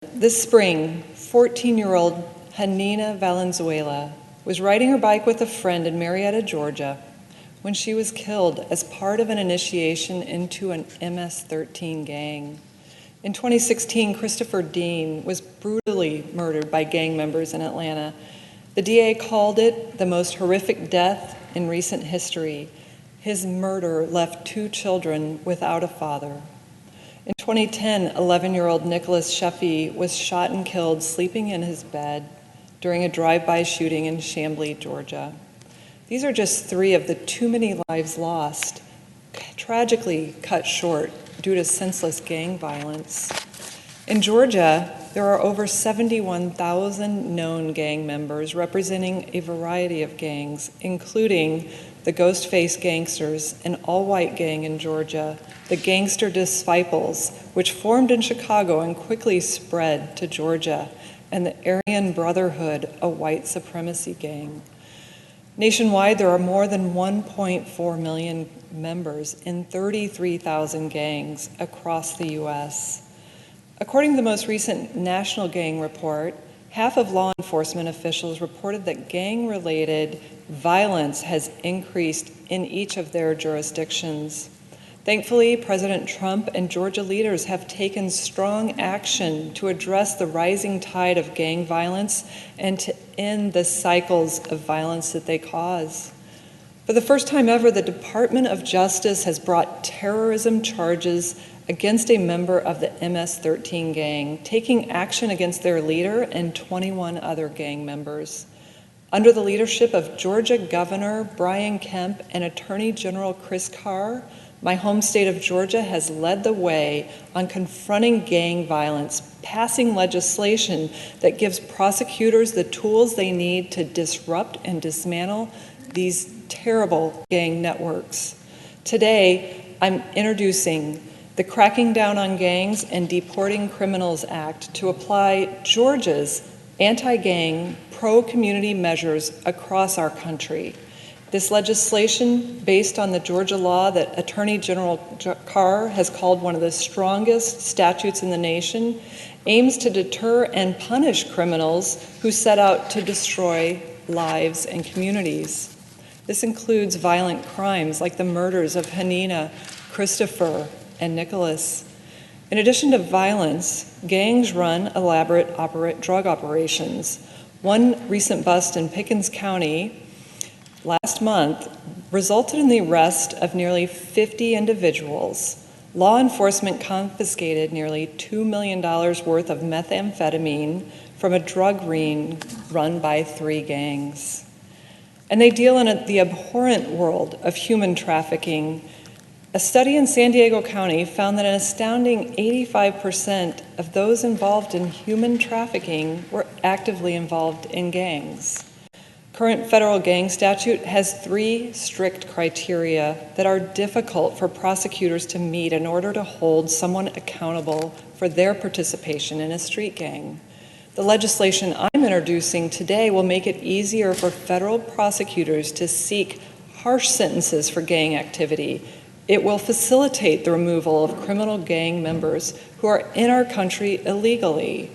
This spring, 14-year-old Hanina Valenzuela was riding her bike with a friend in Marietta, Georgia, when she was killed as part of an initiation into an MS-13 gang. In 2016, Christopher Dean was brutally murdered by gang members in Atlanta. The DA called it the most horrific death in recent history. His murder left 2 children without a father. In 2010, 11-year-old Nicholas Sheffy was shot and killed sleeping in his bed during a drive-by shooting in Chamblee, Georgia. These are just 3 of the too many lives lost, tragically cut short due to senseless gang violence. In Georgia, there are over 71,000 known gang members representing a variety of gangs, including the Ghostface Gangsters, an all-white gang in Georgia, the Gangster Disciples, which formed in Chicago and quickly spread to Georgia, and the Aryan Brotherhood, a white supremacy gang. Nationwide, there are more than 1.4 million members in 33,000 gangs across the U.S. According to the most recent National Gang Report, half of law enforcement officials reported that gang-related violence has increased in each of their jurisdictions. Thankfully, President Trump and Georgia leaders have taken strong action to address the rising tide of gang violence and to end the cycles of violence that they cause. For the first time ever, the Department of Justice has brought terrorism charges against a member of the MS-13 gang, taking action against their leader and 21 other gang members. Under the leadership of Georgia Governor Brian Kemp and Attorney General Chris Carr, my home state of Georgia has led the way on confronting gang violence, passing legislation that gives prosecutors the tools they need to disrupt and dismantle these terrible gang networks. Today, I'm introducing the Cracking Down on Gangs and Deporting Criminals Act to apply Georgia's anti-gang, pro-community measures across our country. This legislation, based on the Georgia law that Attorney General Carr has called one of the strongest statutes in the nation, aims to deter and punish criminals who set out to destroy lives and communities. This includes violent crimes like the murders of Hanina, Christopher, and Nicholas. In addition to violence, gangs run elaborate drug operations. One recent bust in Pickens County last month resulted in the arrest of nearly 50 individuals. Law enforcement confiscated nearly $2 million worth of methamphetamine from a drug ring run by 3 gangs. And they deal in the abhorrent world of human trafficking. A study in San Diego County found that an astounding 85% of those involved in human trafficking were actively involved in gangs. Current federal gang statute has 3 strict criteria that are difficult for prosecutors to meet in order to hold someone accountable for their participation in a street gang. The legislation I'm introducing today will make it easier for federal prosecutors to seek harsh sentences for gang activity. It will facilitate the removal of criminal gang members who are in our country illegally.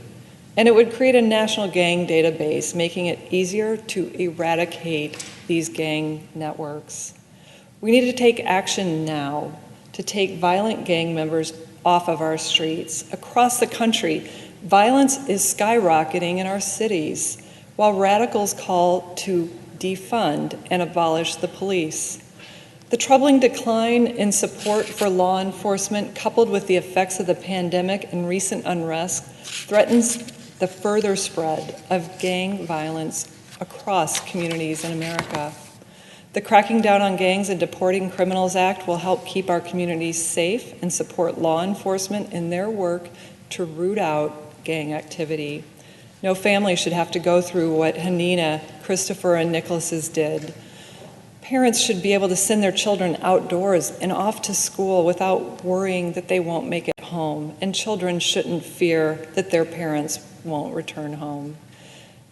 And it would create a national gang database, making it easier to eradicate these gang networks. We need to take action now to take violent gang members off of our streets. Across the country, violence is skyrocketing in our cities, while radicals call to defund and abolish the police. The troubling decline in support for law enforcement, coupled with the effects of the pandemic and recent unrest, threatens the further spread of gang violence across communities in America. The Cracking Down on Gangs and Deporting Criminals Act will help keep our communities safe and support law enforcement in their work to root out gang activity. No family should have to go through what Hanina, Christopher, and Nicholas's did. Parents should be able to send their children outdoors and off to school without worrying that they won't make it home, and children shouldn't fear that their parents won't return home.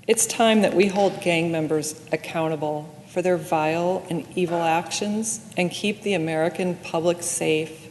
It's time that we hold gang members accountable for their vile and evil actions and keep the American public safe.